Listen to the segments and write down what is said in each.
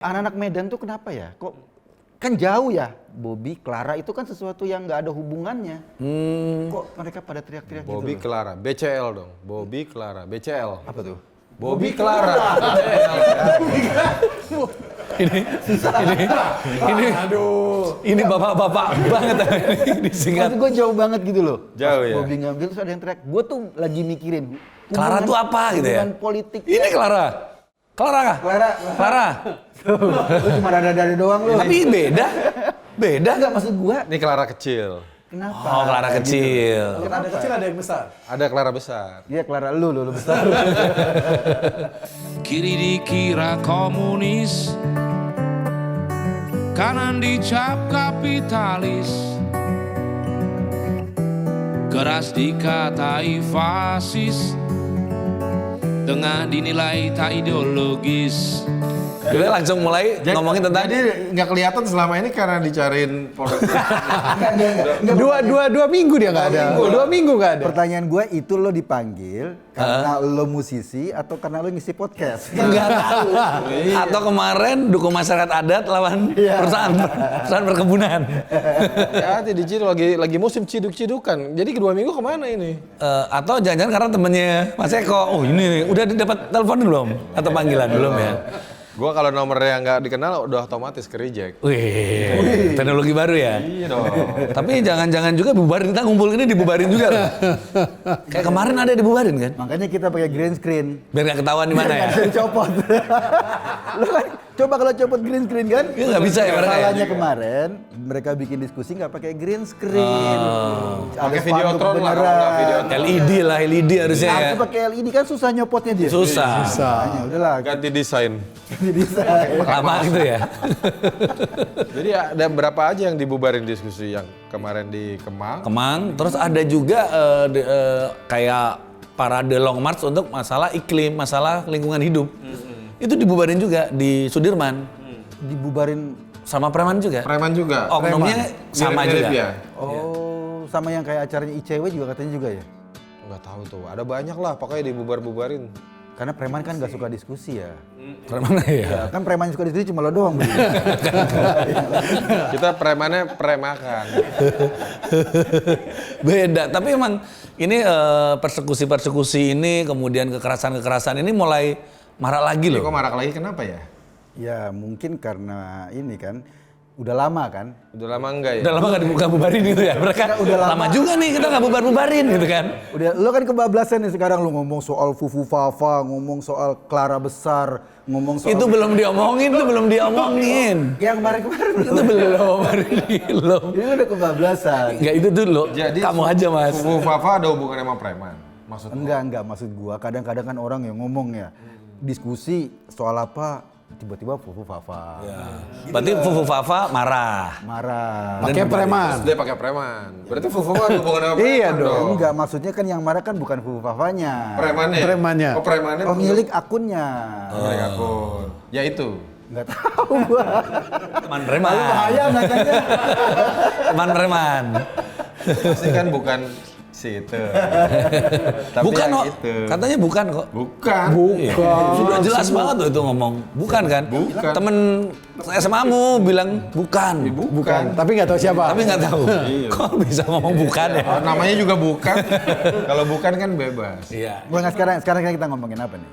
Anak-anak Medan tuh kenapa ya? Kok kan jauh ya? Bobby, Clara itu kan sesuatu yang nggak ada hubungannya. Kok mereka pada teriak-teriak gitu? Bobby Clara, BCL dong. Bobby Clara, BCL. Apa tuh? Bobby Clara. Ini bapak-bapak banget ini disingkat. Maksud gue jauh banget gitu loh. Jauh ya? Bobby ngambil terus ada yang teriak. Gue tuh lagi mikirin. Clara tuh apa gitu ya? Hubungan politik. Ini Clara. Clara kah? Clara. Lu cuma ada doang lu. Tapi beda. Beda Enggak maksud gue. Ini Clara kecil. Kenapa? Oh, Clara kecil. Ada kecil ada yang besar. Ada Clara besar. Iya Clara lu besar. Kiri dikira komunis, kanan dicap kapitalis, keras dikatai fasis, tengah dinilai tak ideologis. Kita langsung mulai ngomongin tentang Jadi nggak kelihatan selama ini karena dicariin produk. Dua minggu dia nggak ada. 2 minggu nggak ada. Pertanyaan gue itu lo dipanggil karena lo musisi atau karena lo ngisi podcast? nggak tahu. Atau kemarin dukung masyarakat adat lawan perusahaan perkebunan. Ya, di Ciduk lagi musim ciduk-cidukan. Jadi kedua minggu kemana ini? Atau jangan-jangan karena temennya Mas Eko. Oh ini udah dapat telepon belum? Atau panggilan belum ya? Gua kalau nomornya nggak dikenal udah otomatis ke reject. Wih, teknologi baru ya? Iya dong. Tapi jangan-jangan juga bubarin, kita ngumpul ini dibubarin juga loh. Kayak kemarin ada dibubarin kan? Makanya kita pakai green screen. Biar gak ketahuan di mana ya? Nggak bisa dicopot. Lo kan coba kalau copot green screen kan? Iya, nggak bisa ya, mereka ya? Salahnya kemarin mereka bikin diskusi nggak pakai green screen. Pakai Videotron lah kalau nggak Videotron. LED lah, LED harusnya ya. Aku pakai LED kan susah nyopotnya dia. Susah. Makanya udahlah. Ganti desain. Jadi saya. Lama gitu ya? Jadi ada berapa aja yang dibubarin diskusi yang kemarin di Kemang? Kemang, terus ada juga kayak parade long march untuk masalah iklim, masalah lingkungan hidup. Itu dibubarin juga di Sudirman. Dibubarin. Sama preman juga. Preman juga. Oknumnya sama Mirip-mirip juga. ya? Oh, sama yang kayak acaranya ICW juga katanya juga ya? Nggak tahu tuh. Ada banyak lah pokoknya dibubar-bubarin. Karena preman kan nggak suka diskusi ya. Preman ya? Kan preman yang suka diskusi cuma lo doang. Budi. Kita premannya premakan. Beda, tapi emang ini persekusi-persekusi ini, kemudian kekerasan-kekerasan ini mulai marak lagi Ini loh. kok marak lagi kenapa ya? Ya mungkin karena ini kan udah lama kan. Udah lama enggak ya? Udah lama gak dibuka-bubarin gitu ya? Mereka Udah lama juga nih kita gak bubar-bubarin gitu kan? Udah lo kan kebablasan nih sekarang lo ngomong soal Fufu Fafa, ngomong soal Clara besar, ngomong soal Itu belum diomongin, itu belum diomongin. yang kemarin-kemarin Itu belum. Ini udah kebablasan. Enggak itu dulu, Jadi kamu aja mas. Fufu Fafa ada hubungannya sama preman? Maksudnya? Enggak maksud gua kadang-kadang kan orang yang ngomong ya diskusi soal apa tiba-tiba Fufu Fafa. Ya. Berarti Fufu Fafa marah. Marah. Pakai preman. Terus dia pakai preman. Berarti Fufu Fafa ada hubungannya sama preman Iya dong. Enggak, maksudnya kan yang marah kan bukan Fufu Fafanya. Premannya? Premannya. Oh premannya? Pemilik akunnya. Pemilik akun. Ya itu. Enggak tahu gua. Teman preman. Lalu bahaya nanya. Teman preman. Pasti kan bukan si itu. Tapi Bukan yang kok, itu. katanya bukan kok. Bukan. Iya. Sudah jelas banget tuh itu ngomong. Bukan kan? Bukan. Temen SMA-mu bilang bukan. Bukan. Tapi nggak tahu siapa. Tapi nggak tahu. Kok bisa ngomong bukan ya? Oh, namanya juga bukan. Kalau bukan kan bebas. Iya. Gua nggak sekarang kita ngomongin apa nih?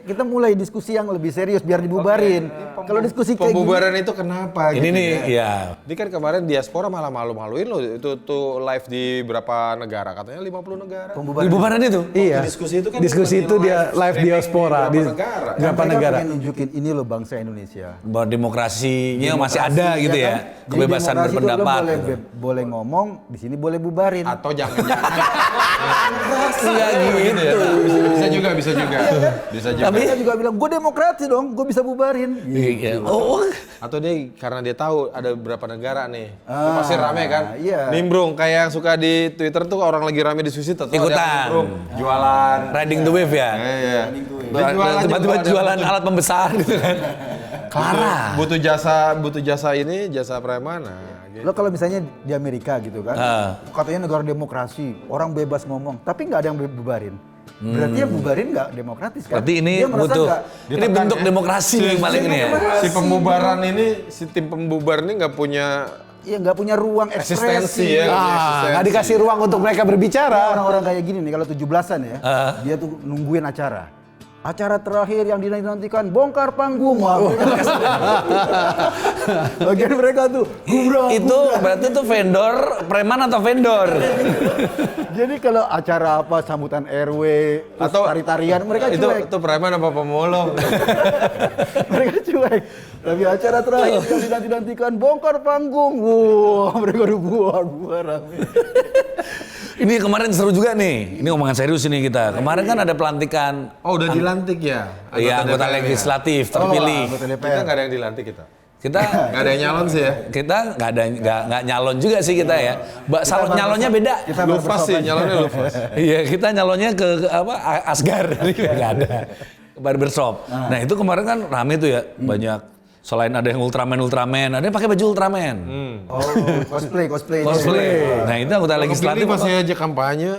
kita mulai diskusi yang lebih serius biar dibubarin. Kalau diskusi kayak gini, Pembubaran itu kenapa? Ini gitu nih, ya? ya. Ini kan kemarin diaspora malah malu-maluin loh. Itu tuh live di berapa negara? Katanya 50 negara. pembubaran Bubaran itu? Iya. Diskusi itu kan Diskusi bukan itu di dia live streaming diaspora di di berapa negara? berapa mereka negara. pengen nunjukin ini loh bangsa Indonesia. Bahwa demokrasinya masih ada gitu ya. kan? Jadi Kebebasan demokrasi itu lo berpendapat. boleh, gitu. boleh ngomong, di sini boleh bubarin. Atau jangan-jangan. Iya gitu ya. Bisa juga. Bisa juga. Tapi- Mereka juga bilang, gue demokrasi dong, gue bisa bubarin. Iya. Oh, Atau dia karena dia tahu ada berapa negara nih. Itu pasti rame kan? iya. Nimbrung kayak yang suka di Twitter tuh orang lagi rame diskusi tetap Ikutan. jualan. riding the wave ya. Iya. Dia jual aja, Tiba-tiba ada jualan butuh- alat pembesar gitu kan. Clara. butuh jasa ini jasa preman. Nah, gitu. Lo kalau misalnya di Amerika gitu kan, katanya negara demokrasi, orang bebas ngomong, tapi nggak ada yang bubarin. Berarti yang bubarin nggak demokratis kan? Berarti ini Dia merasa butuh, nggak- ini bentuk demokrasi yang paling ini ya. Si pembubaran ini, si tim pembubar ini nggak punya Iya nggak punya ruang eksistensi ekspresi. ya. Nggak dikasih ruang untuk mereka berbicara. Orang-orang kayak gini nih kalau 17-an ya, dia tuh nungguin acara. Acara terakhir yang dinantikan bongkar panggung. Wah, bagian mereka tuh gurau. Itu berarti tuh vendor, preman atau vendor? Jadi kalau acara apa sambutan RW atau Atau- tari-tarian mereka itu cuek. preman apa pemulung? Mereka cuek. Tapi acara terakhir yang dinantikan bongkar panggung. Wah, mereka udah buar rame. Ini kemarin seru juga nih. Ini omongan serius ini kita. Kemarin kan ada pelantikan Oh udah dilantik ya? iya anggota DPR ya? legislatif terpilih. Anggota Kita DPR. nggak ada yang dilantik kita. Kita Nggak ada yang nyalon sih ya. kita nggak nyalon juga sih kita ya. Nyalonnya beda. Kita Lupa sih nyalonnya lupa. Iya, kita nyalonnya ke apa Asgar nggak ada. Ke barbershop. Nah, itu kemarin kan rame tuh ya, banyak selain ada yang Ultraman, ada yang pakai baju Ultraman. Oh, cosplay. Nah, itu anggota legislatif Legislatif masih apa? aja kampanye.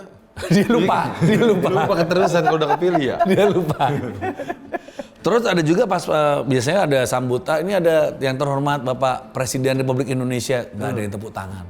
Dia lupa. Lupa keterusan kalau udah kepilih ya. Dia lupa. Terus ada juga pas biasanya ada sambutan, ini ada yang terhormat Bapak Presiden Republik Indonesia, nggak ada yang tepuk tangan.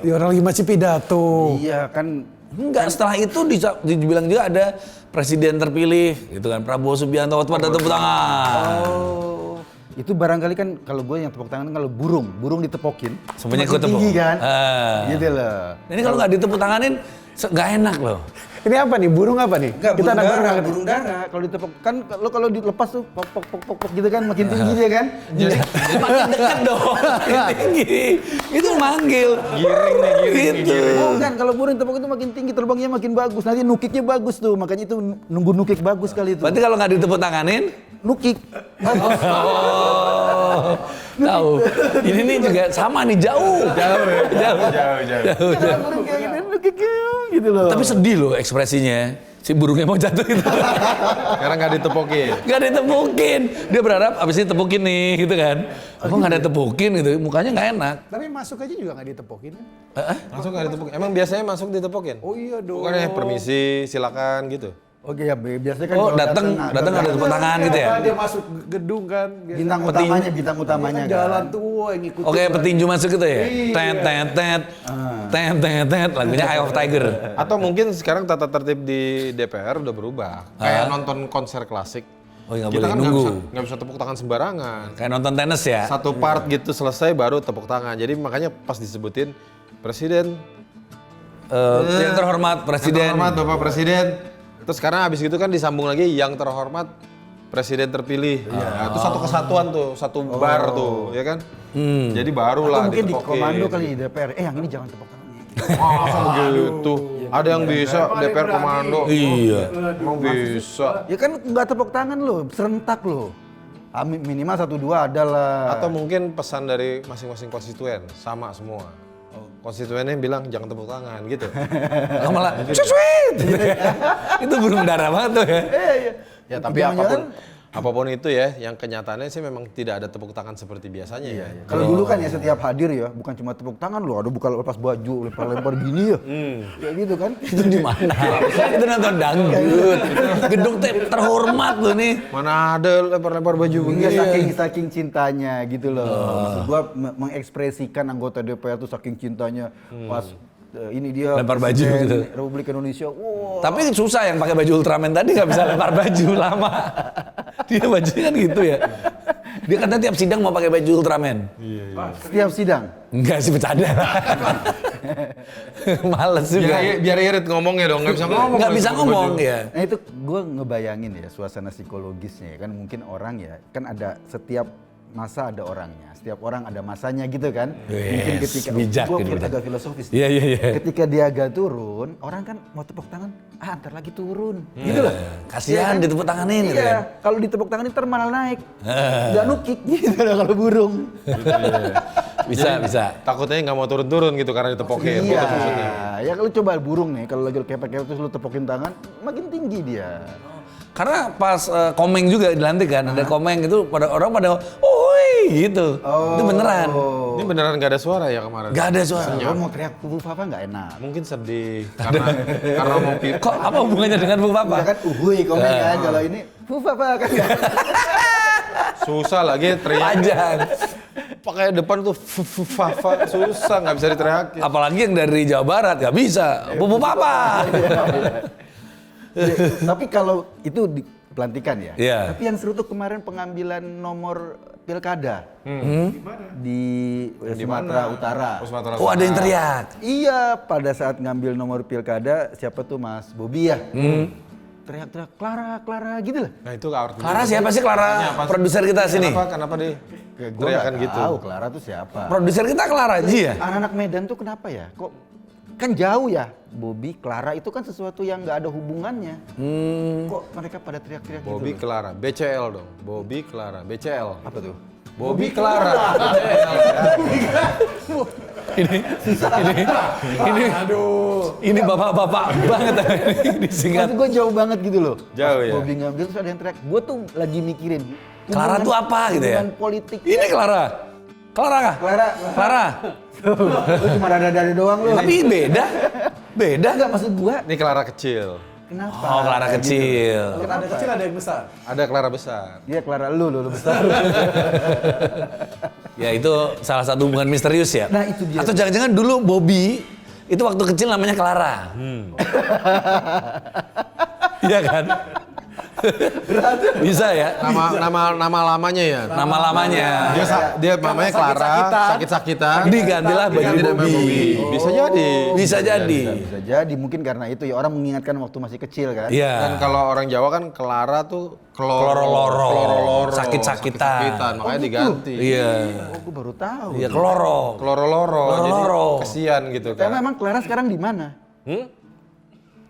Ya, orang lagi masih pidato. Iya kan. Enggak, setelah itu dibilang juga ada presiden terpilih, gitu kan, Prabowo Subianto, waktu pada tepuk tangan. Oh, itu barangkali kan kalau gue yang tepuk tangan kalau burung ditepokin. Semuanya semakin ikut tepuk. tinggi kan. Ah. Gitu loh. Ini kalau nggak ditepuk tanganin, nggak enak loh. Ini apa nih? Burung apa nih? Kita anak baru nggak ngerti. burung dara. Kalau ditepuk kan lo kalau dilepas tuh pok gitu kan makin tinggi dia kan. Makin dekat dong, makin tinggi. Itu manggil. Giring nih, giring. Gitu. Oh kan kalau burung tepuk itu makin tinggi terbangnya makin bagus. Nanti nukiknya bagus tuh. Makanya itu nunggu nukik bagus kali itu. Berarti kalau nggak ditepuk tanganin, Nukik. oh, tahu. Ini nih juga sama nih jauh. Jauh. Kalau burung kayak gitu nukik gitu loh. Tapi sedih loh ekspresinya. Si burungnya mau jatuh itu. Karena nggak ditepokin. Gak ditepukin. Dia berharap abis ini tepukin nih gitu kan. Kok nggak ada tepukin gitu, mukanya nggak enak. Tapi masuk aja juga nggak ditepokin. Langsung nggak ditepokin. Emang biasanya masuk ditepokin? Oh iya dong. Bukannya permisi, silakan gitu. Oke ya, biasanya kan Oh kalau datang ada tepuk tangan gitu ya. Dia masuk gedung kan. bintang utamanya kan. Jalan tuh wah, yang ikut. Oke petinju masuk gitu ya. Tet. Lagunya Eye of Tiger. Atau mungkin sekarang tata tertib di DPR udah berubah. Kayak nonton konser klasik. Oh nggak Kita boleh kan nunggu. nggak bisa tepuk tangan sembarangan. Kayak nonton tenis ya. Satu part gitu selesai baru tepuk tangan. Jadi makanya pas disebutin Presiden, Yang terhormat Presiden. yang terhormat Bapak Presiden. Terus sekarang habis gitu kan disambung lagi yang terhormat Presiden terpilih. Nah, itu satu kesatuan tuh, satu bar tuh, ya kan? Jadi barulah Atau mungkin di ditepokin. komando kali di DPR. Yang ini jangan tepuk tangan. Masa begitu? Ada yang bisa DPR komando. Iya. Emang bisa. Ya kan nggak tepuk tangan loh, serentak loh. Minimal 1-2 ada lah. Atau mungkin pesan dari masing-masing konstituen sama semua. Konstituennya bilang jangan tepuk tangan gitu. Oh, malah sweet. Itu burung dara banget tuh ya. Iya. Ya tapi apapun itu ya, yang kenyataannya sih memang tidak ada tepuk tangan seperti biasanya ya. Kalau dulu kan ya setiap hadir ya, bukan cuma tepuk tangan loh, ada bukan lepas baju, lempar-lempar gini ya. Kayak gitu kan. Itu di mana? Itu nonton dangdut. Gedung terhormat loh nih. Mana ada lempar-lempar baju Enggak begini. saking cintanya gitu loh. Maksud gua mengekspresikan anggota DPR tuh saking cintanya pas ini dia Lempar baju Presiden gitu. Republik Indonesia. Wow. Tapi susah yang pakai baju Ultraman tadi nggak bisa lempar baju lama. Dia bajunya kan gitu ya. Dia katanya tiap sidang mau pakai baju Ultraman. Setiap sidang. Enggak sih bercanda. Males juga. Biar irit ngomongnya dong, nggak bisa ngomong. Nggak bisa ngomong ya. Nah itu gue ngebayangin ya suasana psikologisnya ya kan mungkin orang ya kan ada setiap masa ada orangnya, setiap orang ada masanya gitu kan. Mungkin Yes, ketika bijak gue ini, bijak. agak filosofis. Iya. Ketika dia agak turun, orang kan mau tepuk tangan, ntar lagi turun, gitu loh. Kasihan Iya kan? ditepuk tanganin gitu kan. Iya, kalau ditepuk tangan ntar malah naik, nggak nukik gitu loh kalau burung. Bisa. Takutnya nggak mau turun-turun gitu karena ditepokin. Iya, Gitu maksudnya. ya kalau coba burung nih, kalau lagi kepek-kepek terus lu tepukin tangan, makin tinggi dia. Karena pas Komeng juga dilantik kan, ada Komeng itu pada orang pada, "Oi, gitu. Itu beneran. Ini beneran nggak ada suara ya kemarin? Gak ada suara. Lo mau teriak Bu Fafa nggak enak. Mungkin sedih karena mau Kok apa hubungannya dengan Bu Ya Papa? kan uhuy komen kan, kalau ini Bu Fafa kan nggak enak. susah lagi teriak. Panjang. Pakai depan tuh fafa susah nggak bisa diteriakin. Apalagi yang dari Jawa Barat gak bisa. Bu Papa. Ya, tapi kalau itu di pelantikan ya. Iya. Tapi yang seru tuh kemarin pengambilan nomor pilkada di Sumatera Utara. Sumatera Oh ada yang teriak. Iya, pada saat ngambil nomor pilkada siapa tuh Mas Bobi ya? Teriak-teriak Clara, Clara gitu lah. Nah itu artinya. Clara siapa sih Clara? Produser kita sini. Kenapa dia Ya, gue teriakan nggak gitu? tahu Clara tuh siapa. Produser kita Clara Ji ya? Anak-anak Medan tuh kenapa ya? Kok kan jauh ya? Bobby, Clara itu kan sesuatu yang nggak ada hubungannya. Kok mereka pada teriak-teriak gitu? Bobby loh? Clara, BCL dong. Bobby Clara, BCL. Apa tuh? Bobby Clara. Ini bapak-bapak banget ini disingkat. Maksud gue jauh banget gitu loh. Jauh ya? Bobby ngambil terus ada yang teriak. Gue tuh lagi mikirin. Clara tuh apa gitu ya? Hubungan politik. Ini Clara. Clara kah? Clara. Clara. Lu cuma dada-dada doang lu. Tapi beda. Beda. Enggak maksud gua. Ini Clara kecil. Kenapa? Oh, Clara kecil. Ada kecil ada yang besar. Ada Clara besar. Iya Clara lu besar. Ya itu salah satu hubungan misterius ya. Nah, itu dia. Atau jangan-jangan dulu Bobby itu waktu kecil namanya Clara. Iya kan? Bisa ya? Nama lamanya ya. Nama lamanya. Dia namanya Clara, sakit-sakitan. Digantilah Diganti baju nama Bobby. Bisa jadi. Bisa jadi. Bisa jadi mungkin karena itu ya orang mengingatkan waktu masih kecil kan. Iya. Dan kalau orang Jawa kan Clara tuh Kloro-loro. Sakit-sakitan. Makanya diganti. Iya. Oh, gua baru tahu. Iya kloro. Kloro-loro. Jadi Kloro-loro. kesian gitu Tapi kan. emang Clara sekarang di mana?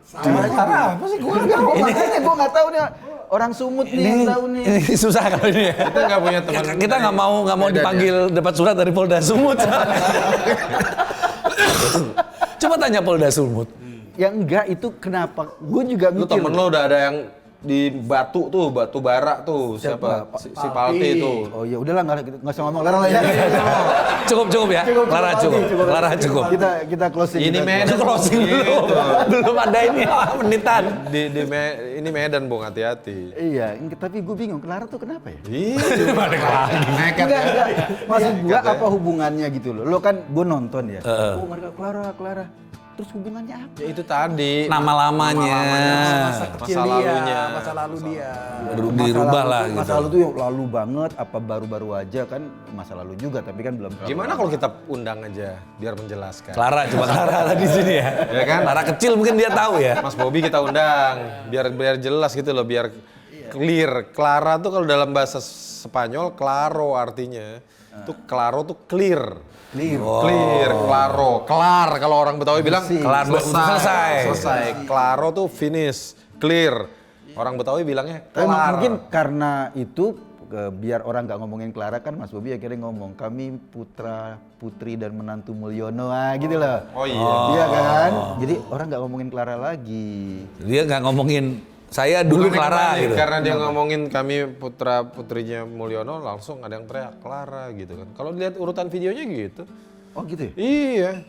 Clara apa sih? Makanya gua nggak tahu nih orang Sumut nih yang tahu nih. Ini susah kalau ini ya. Kita nggak punya teman. Kita nggak mau Medan dipanggil dapat surat dari Polda Sumut. Coba tanya Polda Sumut. Ya enggak itu kenapa? Gue juga Lu mikir. temen lo udah ada yang di Batu tuh, Batu Bara tuh, siapa? Si Palti tuh. Oh ya udahlah nggak usah ngomong Clara lah ya. Cukup ya. Clara cukup. Clara cukup. Kita closing. Ini kita Medan Closing dulu. Belum ada ini menitan. Ini Medan Bung, hati-hati. Iya, tapi gue bingung Clara tuh kenapa ya? Iya, balik lagi. Nekat ya. Enggak. Maksud gua apa hubungannya gitu loh. Lo kan gue nonton ya. Oh mereka Clara. Terus hubungannya apa? Ya itu tadi. Nama lamanya. Masa lalunya. Masa lalu dia. Dirubah lah gitu. Masa lalu tuh yang lalu banget, apa baru-baru aja kan masa lalu juga, tapi kan belum. Gimana kalau kita undang aja biar menjelaskan? Clara, coba Clara di sini ya. Ya kan? Clara kecil mungkin dia tahu ya. Mas Bobby kita undang biar jelas gitu loh, biar clear. Clara tuh kalau dalam bahasa Spanyol claro artinya. Tuh claro tuh clear. Clear, claro, kelar kalau orang Betawi bilang Kelar, selesai. Claro tuh finish, clear. Orang Betawi bilangnya Tapi kelar. mungkin karena itu biar orang nggak ngomongin Clara kan Mas Bobi akhirnya ngomong kami putra putri dan menantu Mulyono gitu loh. Oh iya. Iya kan? Jadi orang nggak ngomongin Clara lagi. Dia nggak ngomongin saya dulu Clara gitu. Karena dia ngomongin kami putra putrinya Mulyono, langsung ada yang teriak Clara gitu kan. Kalau lihat urutan videonya gitu. Oh gitu ya? Iya.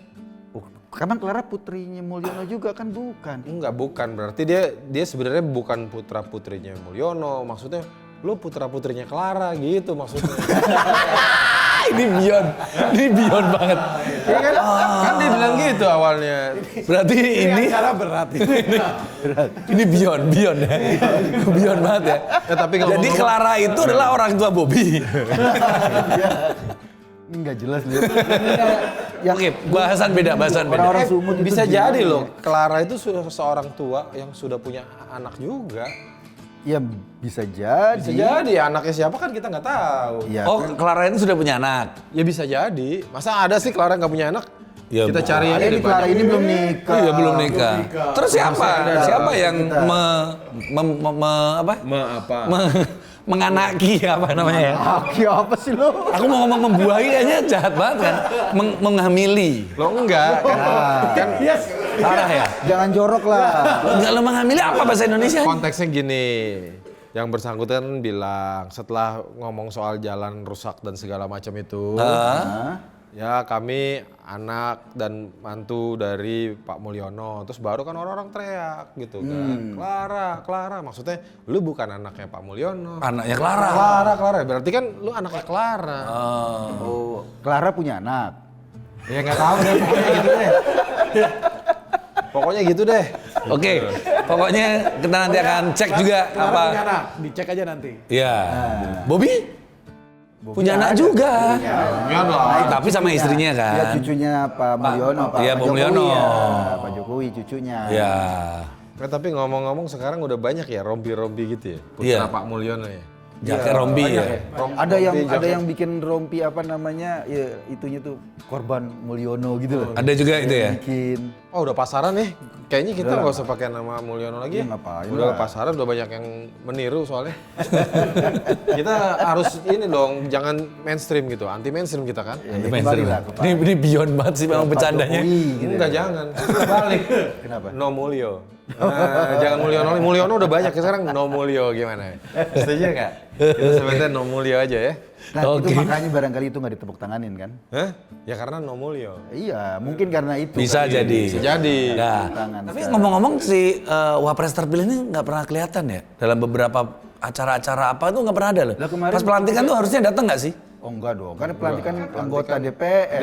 Oh, karena Clara putrinya Mulyono juga kan bukan. Enggak, bukan. Berarti dia sebenarnya bukan putra putrinya Mulyono. Maksudnya lu putra putrinya Clara gitu maksudnya. Ini beyond banget. Iya kan? Kan dia bilang gitu awalnya. Berarti ini Cara berat ini. ini beyond ya. Beyond banget ya. Ya, tapi kalau Jadi ngomong- Clara itu adalah orang tua Bobby. Ini nggak jelas lihat. Oke, bahasan beda. Orang-orang Sumut itu bisa gimana jadi ya? loh, Clara itu seorang tua yang sudah punya anak juga. Ya bisa jadi. Bisa jadi, anaknya siapa kan kita nggak tahu. Ya, Oh, Clara itu sudah punya anak. Ya bisa jadi. Masa ada sih Clara nggak punya anak? Ya, Kita cari aja ini di Clara ini belum nikah. Iya, belum nikah. Terus siapa yang menganaki apa namanya ya? Aki apa sih lo? Aku mau ngomong membuahi kayaknya jahat banget kan. Menghamili. Lo enggak kan Parah ya? Jangan jorok lah. Enggak lo menghamili apa bahasa Indonesia? konteksnya gini. yang bersangkutan bilang setelah ngomong soal jalan rusak dan segala macam itu, ya kami anak dan mantu dari Pak Mulyono, terus baru kan orang-orang teriak gitu kan, Clara, maksudnya lu bukan anaknya Pak Mulyono. Anaknya Clara. Clara, berarti kan lu anaknya Clara. Oh, Clara punya anak. Ya nggak tahu deh, pokoknya gitu deh. Pokoknya gitu deh. Oke, pokoknya kita nanti akan cek juga Clara apa. punya anak, dicek aja nanti. Iya. Bobby punya anak juga. Ya lah. Tapi sama istrinya kan. Ya cucunya Pak Mulyono, Iya, Pak Mulyono. Jokowi, ya. Pak Jokowi cucunya. Iya. Tapi ngomong-ngomong sekarang udah banyak ya rompi-rompi gitu ya. Putra Iya. Pak Mulyono ya. Jaket rompi ya. Ada yang bikin rompi apa namanya? Ya itunya tuh korban Mulyono gitu loh. Ada juga itu ya. Bikin. Oh udah pasaran nih. Kayaknya kita nggak usah pakai nama Mulyono lagi. Iya, Ya, ngapain udah lah. pasaran udah banyak yang meniru soalnya. Kita harus ini dong, jangan mainstream gitu. Anti mainstream kita kan. Ya, Mainstream. kembali lah ke Pak. Ini beyond banget sih memang Pak bercandanya. Jokowi, gitu. Enggak jangan. Kita balik. Kenapa? No Mulyo. Nah, jangan Mulyono. Mulyono udah banyak sekarang no Mulyo gimana? Setuju nggak? Kita sebutnya no Mulyo aja ya. Nah Oke. itu makanya barangkali itu nggak ditepuk tanganin kan? Hah? Ya karena no Mulyo. Iya, mungkin karena itu. Bisa kali. jadi. Bisa jadi. Nah, Tangan tapi sekarang. ngomong-ngomong si Wapres terpilih ini nggak pernah kelihatan ya dalam beberapa acara-acara apa itu nggak pernah ada loh. Lah, kemarin- Pas pelantikan tuh harusnya datang nggak sih? Oh enggak dong, kan pelantikan anggota DPR.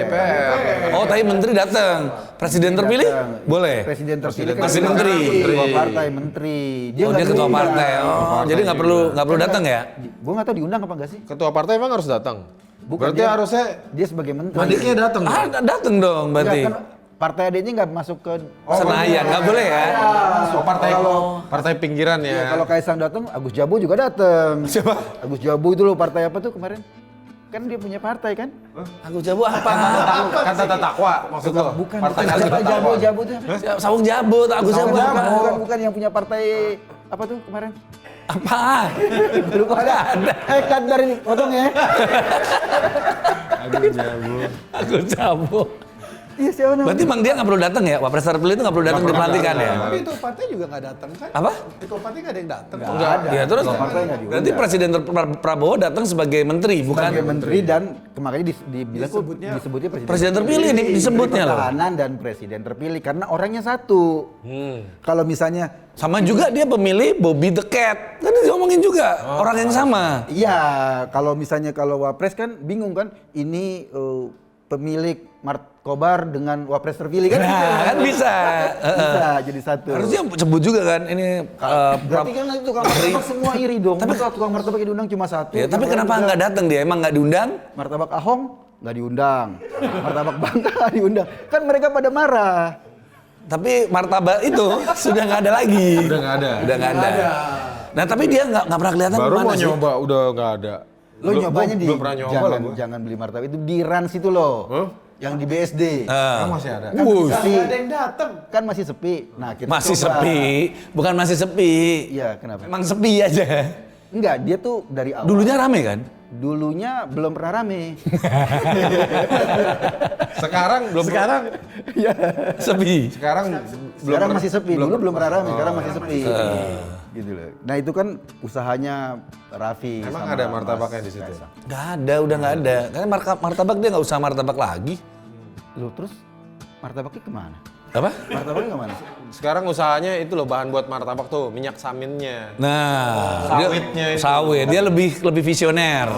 Oh, tapi menteri datang. Presiden terpilih boleh. Presiden terpilih kan Masih dia menteri. Ketua partai menteri. Oh, dia nggak ketua diundang. partai. Oh, jadi nggak perlu datang ya? Gue nggak tahu diundang apa enggak sih? Ketua partai emang harus datang. Bukan, Berarti dia- harusnya Dia sebagai menteri. adiknya datang. Ah, datang dong berarti. Enggak, kan partai adiknya nggak masuk ke Senayan nggak boleh ya? Oh, partai pinggiran ya. Ya, kalau Kaisang datang, Agus Jabu juga datang. Siapa? Agus Jabu itu loh, partai apa tuh kemarin? Kan dia punya partai kan? Aku Jabu apa? Kan tata takwa maksud lo. Bukan, Partai bukan Tata siapa Takwa. Jabu tuh. Sawung Jabu, Agus Jabu apa? Bukan yang punya partai apa tuh kemarin? Apa? Lupa ada. Cut dari potong ya. Agus Jabu. Iya siapa namanya? Berarti Bang dia nggak perlu datang ya? Wapres terpilih itu nggak perlu datang di pelantikan ya? Tapi itu partai juga nggak datang kan? Apa? Ketua partai nggak ada yang datang. Nggak ada. Ya terus Ketua partai nggak diundang. berarti Presiden Prabowo datang sebagai menteri bukan Sebagai menteri dan makanya dibilang kok disebutnya presiden terpilih nih disebutnya loh. Pertahanan dan presiden terpilih karena orangnya satu. Kalau misalnya Sama juga dia pemilih Bobby the Cat. Kan diomongin juga orang yang sama. iya, kalau misalnya kalau wapres kan bingung kan ini pemilik markobar dengan wapres terpilih kan? Nah, kan bisa. Bisa jadi satu. Harusnya sebut juga kan ini Berarti kan itu tukang martabak semua iri dong. Tapi tukang martabak yang diundang cuma satu. ya, tapi Yang kenapa lain nggak datang dia? Emang nggak diundang? martabak Ahong nggak diundang, martabak Bangka nggak diundang. Kan mereka pada marah. Tapi martabak itu sudah nggak ada lagi. Udah nggak ada. Udah nggak ada. Nah tapi dia nggak pernah kelihatan Baru kemana mau sih? nyoba udah nggak ada. Lo nyobanya di belum pernah nyoba loh gua. jangan beli martabak itu di Rans itu loh. Yang di BSD. Sekarang masih ada. Kan masih sepi. Nggak ada yang datang. Kan masih sepi. Nah, kita Masih coba. sepi, bukan masih sepi. Iya, kenapa? Emang sepi aja. Enggak, dia tuh dari awal. Dulunya rame kan? Dulunya belum pernah rame. Sekarang belum. Sekarang Sepi. Sekarang Sekarang masih sepi. Dulu belum pernah rame, sekarang masih sepi. Gitu loh. Nah, itu kan usahanya Raffi. Emang sama ada martabaknya Mas di situ? Kaisang. Nggak ada, udah nggak ada. Karena martabak dia nggak usah martabak lagi. Loh, terus martabaknya kemana? Apa? Martabaknya kemana? Sekarang usahanya itu loh bahan buat martabak tuh minyak saminnya. Nah, Sawitnya itu. sawit. Dia lebih visioner.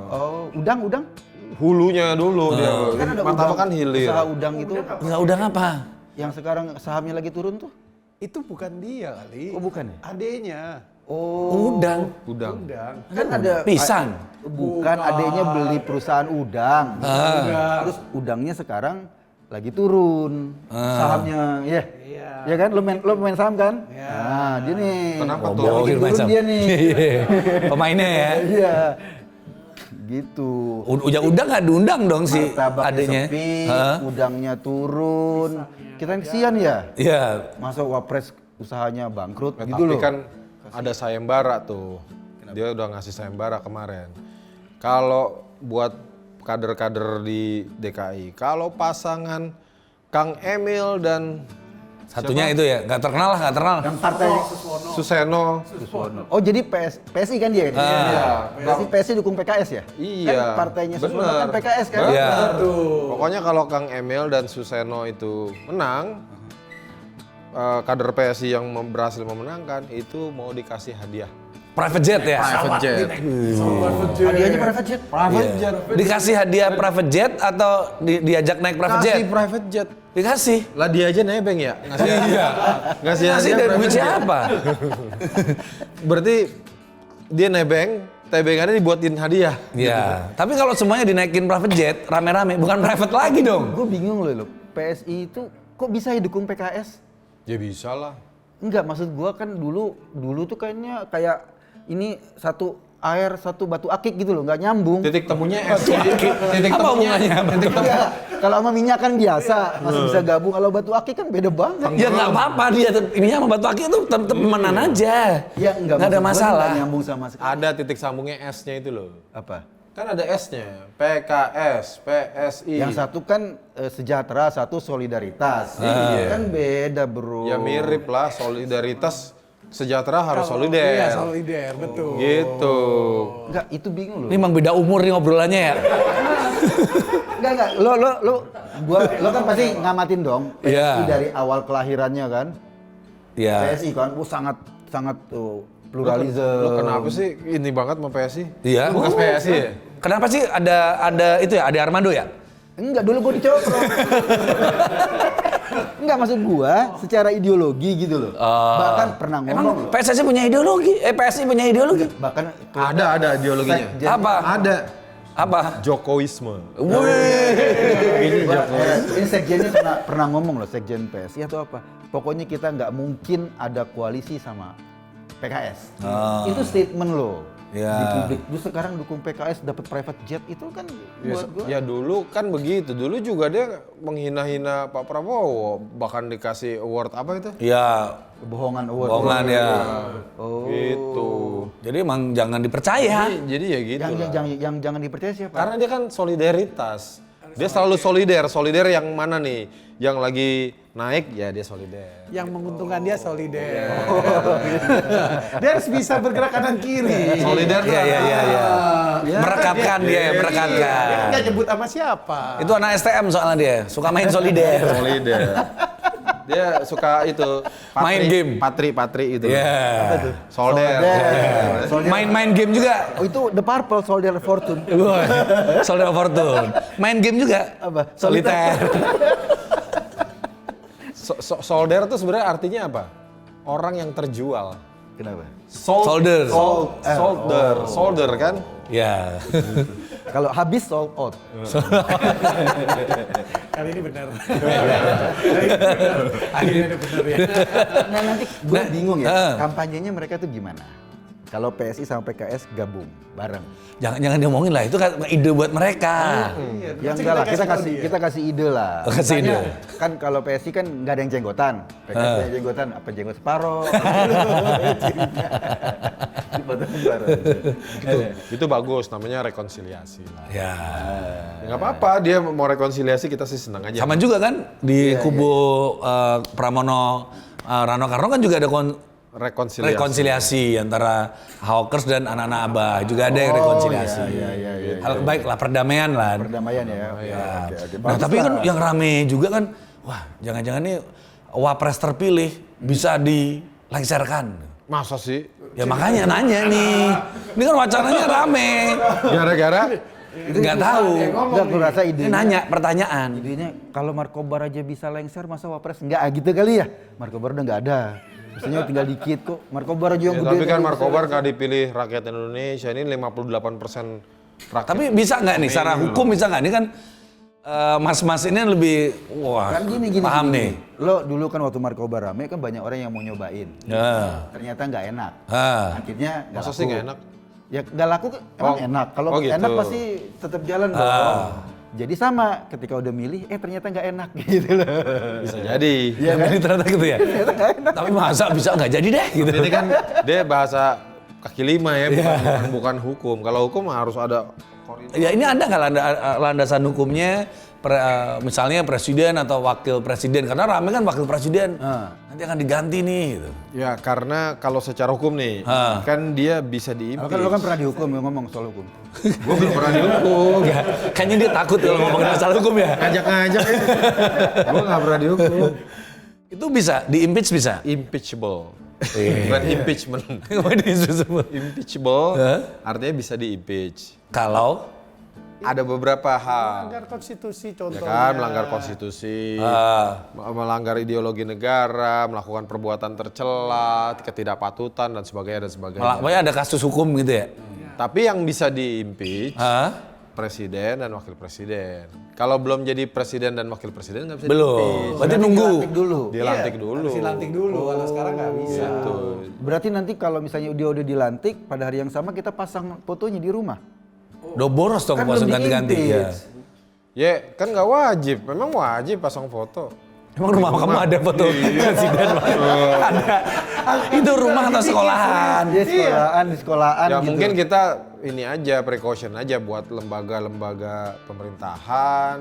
Oh, udang. Hulunya dulu dia. Kan ada Martabak udang, kan hilir. Usaha udang itu Nggak udah apa? yang sekarang sahamnya lagi turun tuh. itu bukan dia kali. Oh, bukan ya? Adenya. Oh, Udang. Udang. Udang. kan ada Pisang. Bukan, adanya beli perusahaan udang. Terus udangnya sekarang lagi turun sahamnya, ya. Iya. Ya kan, lo main saham kan? Nah, dia nih. Kenapa tuh? Yang lagi Bohongin turun macam. dia nih. Pemainnya ya. Iya. Gitu. Udang nggak diundang dong si Martabaknya adanya. sepi, Heeh. udangnya turun. Kita yang kesian ya. Iya. Masa wapres usahanya bangkrut Ya, gitu tapi loh. kan ada sayembara tuh. Dia udah ngasih sayembara kemarin. Kalau buat kader-kader di DKI, kalau pasangan Kang Emil dan Satunya itu ya, nggak terkenal lah, nggak terkenal. Yang partai Suseno. Oh jadi PSI kan dia? PSI dukung PKS ya? Iya. Kan partainya Suswono Bener. kan PKS kan? Iya. Pokoknya kalau Kang Emil dan Suseno itu menang, kader PSI yang berhasil memenangkan itu mau dikasih hadiah. Private jet ya? Private jet. Hadiahnya private jet? Iya. Dikasih hadiah private jet atau diajak naik private jet? Kasih private jet. Dikasih. Lah dia aja nebeng ya? Ngasih Iya. Ngasih Ngasih hadiah dari private duit jet. siapa? Berarti dia nebeng, tebengannya dibuatin hadiah. Iya. Tapi kalau semuanya dinaikin private jet, rame-rame, bukan private lagi dong. Gue bingung loh, PSI itu kok bisa ya dukung PKS? Ya bisa lah. Enggak, maksud gua kan dulu tuh kayaknya kayak ini satu air satu batu akik gitu loh, nggak nyambung. Titik temunya es. Titik Apa temunya. hubungannya? Titik temu. Iya, kalau sama minyak kan biasa, masih bisa gabung. Kalau batu akik kan beda banget. Ya nggak apa-apa dia, ininya sama batu akik itu tetap temenan aja. Ya enggak Nggak ada maksud gua masalah. nggak nyambung sama sekali. Ada titik sambungnya S-nya itu loh. Apa? Kan ada S-nya. PKS, PSI. Yang satu kan sejahtera, satu solidaritas. Kan beda bro. Ya mirip lah, solidaritas. Sejahtera harus solider. Iya, solider, betul. Gitu. Enggak, itu bingung loh. Ini emang beda umur nih ngobrolannya ya. Enggak, lo kan pasti ngamatin dong PSI Iya. dari awal kelahirannya kan. Iya. PSI kan, sangat pluralisme. Lo kenapa sih ini banget sama PSI? Iya. Lu bekas PSI ya? Kenapa sih ada itu ya, ada Armando ya? Enggak, dulu gue dicokro. Enggak, maksud gua secara ideologi gitu loh. Bahkan pernah ngomong Emang loh. PSSI punya ideologi? PSI punya ideologi? Bahkan Ada ideologinya. Sekjen- Apa? Ada. Apa? Jokowisme. ini sekjennya pernah ngomong loh, sekjen PSI atau apa. Pokoknya kita nggak mungkin ada koalisi sama PKS. Itu statement loh. Ya. Di publik. Terus sekarang dukung PKS dapat private jet itu kan buat gua. Ya dulu kan begitu. Dulu juga dia menghina-hina Pak Prabowo. Bahkan dikasih award apa itu? Ya, Kebohongan award. bohongan ya. Oh. Gitu. Jadi emang jangan dipercaya. Jadi ya gitu lah. Yang jangan dipercaya siapa? Karena dia kan solidaritas. Dia selalu solider. Solider yang mana nih? Yang lagi naik ya dia solider. Yang menguntungkan dia solider. Dia harus bisa bergerak kanan kiri. Solider tuh Iya. Merekatkan dia, merekatkan. Dia kan nggak nyebut sama siapa. Itu anak STM soalnya dia, suka main solider. solider. Dia suka itu Main game. Patri itu. Iya. Solder. Main game juga. Oh itu The Purple Soldier Fortune. Soldier Fortune. Main game juga. Apa? Soliter. Solder itu sebenarnya artinya apa? Orang yang terjual. Kenapa? Solder. Solder kan? Ya. Kalau habis sold out. Kali ini benar. Akhirnya ini benar ya. Nah nanti gue bingung ya, kampanyenya mereka tuh gimana? Kalau PSI sama PKS gabung bareng. Jangan diomongin lah, itu kan ide buat mereka. Ya enggak lah, kita kasih ide lah. Kasih ide. Misalnya, kan kalau PSI kan nggak ada yang jenggotan, PKS punya jenggotan, apa jenggot separoh. Dipotong separoh. Itu bagus, namanya rekonsiliasi. Ya. Ya nggak apa-apa, dia mau rekonsiliasi kita sih senang aja. Sama juga kan di kubu Pramono Rano Karno kan juga ada rekonsiliasi antara Hawkers dan anak-anak Abah. Juga ada yang rekonsiliasi. Iya. Hal baik lah, perdamaian lah. Perdamaian ya. Oke. Nah tapi kan yang rame juga kan, wah jangan-jangan nih wapres terpilih bisa dilengserkan. Masa sih? Ya makanya nanya nih, ini kan wacananya rame. Gara-gara? Nggak tahu. Enggak, gue rasa Ini idenya. nanya pertanyaan. Idenya kalau Markobar aja bisa lengser, masa Wapres enggak gitu kali ya? Markobar udah nggak ada. Mestinya tinggal dikit kok. Markobar aja yang gede. Tapi kan aja Markobar bisa. nggak dipilih rakyat Indonesia, ini 58% rakyat. Tapi bisa nggak nih, secara hukum bisa nggak? Ini kan mas-mas ini lebih, wah Kan gini, paham gini. nih. Lo dulu kan waktu Markobar rame kan banyak orang yang mau nyobain. Ya. Ternyata nggak enak. Akhirnya nggak Masa laku. sih nggak enak? Ya nggak laku emang enak. Kalau oh gitu. enak pasti tetap jalan dong. Jadi sama ketika udah milih, ternyata nggak enak gitu loh. Bisa jadi. Iya kan ternyata gitu ya. Tapi masa bisa nggak jadi deh gitu. Ini kan dia bahasa kaki lima ya, bukan hukum. Kalau hukum harus ada koridor. Ya ini ada nggak landasan hukumnya misalnya presiden atau wakil presiden, karena rame kan wakil presiden. Nanti akan diganti nih gitu. Ya karena kalau secara hukum nih, kan dia bisa diimpeach. Kan lo kan pernah dihukum, ya, ngomong soal hukum. Gue belum pernah dihukum. Enggak, kayaknya dia takut kalau ngomongin masalah hukum ya. Ngajak-ngajak ya. Gue nggak pernah dihukum. Itu bisa, di-impeach bisa? Impeachable. Bukan impeachment. Impeachable artinya bisa di-impeach. Kalau Ada beberapa hal. Melanggar konstitusi Ya contohnya. kan, melanggar konstitusi, melanggar ideologi negara, melakukan perbuatan tercela, ketidakpatutan dan sebagainya dan sebagainya. pokoknya ada kasus hukum gitu ya? Tapi yang bisa di-impeach presiden dan wakil presiden. Kalau belum jadi presiden dan wakil presiden nggak bisa Belum. di-impeach. Berarti nunggu. Dilantik dulu. Dilantik dulu. Harus dilantik dulu, kalau sekarang nggak bisa. Gitu. Berarti nanti kalau misalnya dia udah dilantik, pada hari yang sama kita pasang fotonya di rumah. Udah boros dong Kan pasang belum ganti-ganti. Ya. di-impeach. Ya kan nggak wajib, memang wajib pasang foto. Emang rumah kamu ada foto presiden? Ada. Itu rumah atau sekolahan? Dia sekolahan, di sekolahan Ya gitu. mungkin kita ini aja precaution aja buat lembaga-lembaga pemerintahan,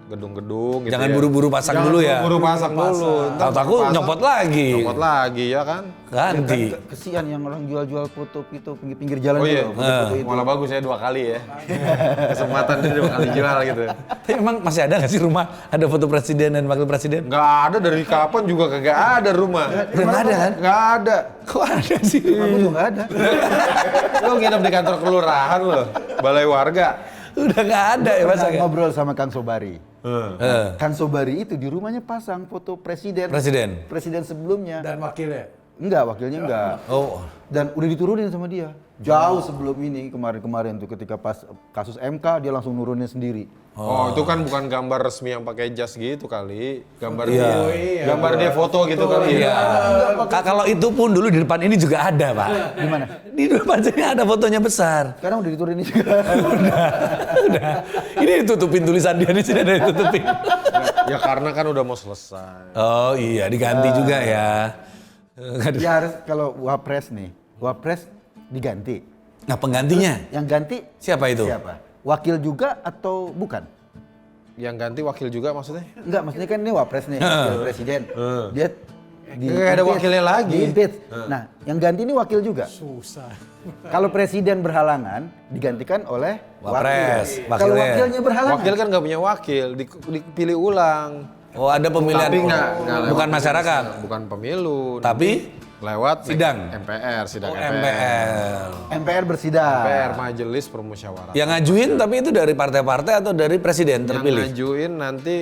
gedung-gedung gitu. Jangan ya. buru-buru pasang Jangan dulu ya. Buru-buru pasang dulu. Ntar Tahu-tahu pasang, nyopot lagi. Nyopot lagi ya kan. Ganti. Kesian yang orang jual-jual foto itu pinggir jalan Oh iya, gitu, foto-foto itu. malah bagus ya 2 kali ya. Kesempatan dia 2 kali jual gitu. Tapi emang masih ada nggak sih rumah ada foto presiden dan wakil presiden? Nggak ada dari kapan juga kagak ada rumah. Udah nggak ada kan? Nggak ada. Kok ada sih? Aku juga nggak ada. Lo nginep di kantor kelurahan lo, balai warga. Udah nggak ada ya masa Pernah nggak? ngobrol sama Kang Sobari. Eh, Kang Sobari itu di rumahnya pasang foto presiden. Presiden. Presiden sebelumnya. Dan wakilnya. Enggak, wakilnya enggak. Oh, Dan udah diturunin sama dia. Jauh sebelum ini, kemarin-kemarin tuh ketika pas kasus MK dia langsung nurunin sendiri. Oh, itu kan bukan gambar resmi yang pakai jas gitu kali. Gambar Iya. dia, gambar dia foto gitu kali. iya. Kalau itu pun dulu di depan ini juga ada, Pak. Gimana? Di depan sini ada fotonya besar. Sekarang udah diturunin juga. Udah. Ini ditutupin tulisan dia di sini ada ditutupin. Ya karena kan udah mau selesai. Oh iya, diganti juga ya. Ya harus kalau wapres nih, wapres diganti. Nah penggantinya Yang ganti siapa itu? siapa? Wakil juga atau bukan? Yang ganti wakil juga maksudnya? Enggak, maksudnya kan ini wapres nih, wakil presiden. Dia Nggak ada wakilnya lagi. di-impeach. Nah, yang ganti ini wakil juga. Susah. Kalau presiden berhalangan, digantikan oleh Wapres, wakil. Kalau wakilnya. wakilnya berhalangan, Wakil kan nggak punya wakil, dipilih ulang. Oh ada pemilihan Tapi nggak bukan lewat masyarakat, bukan pemilu. tapi lewat sidang. MPR, sidang MPR. MPR bersidang. MPR, Majelis Permusyawaratan. Yang ngajuin tapi itu dari partai-partai atau dari presiden terpilih? Yang ngajuin nanti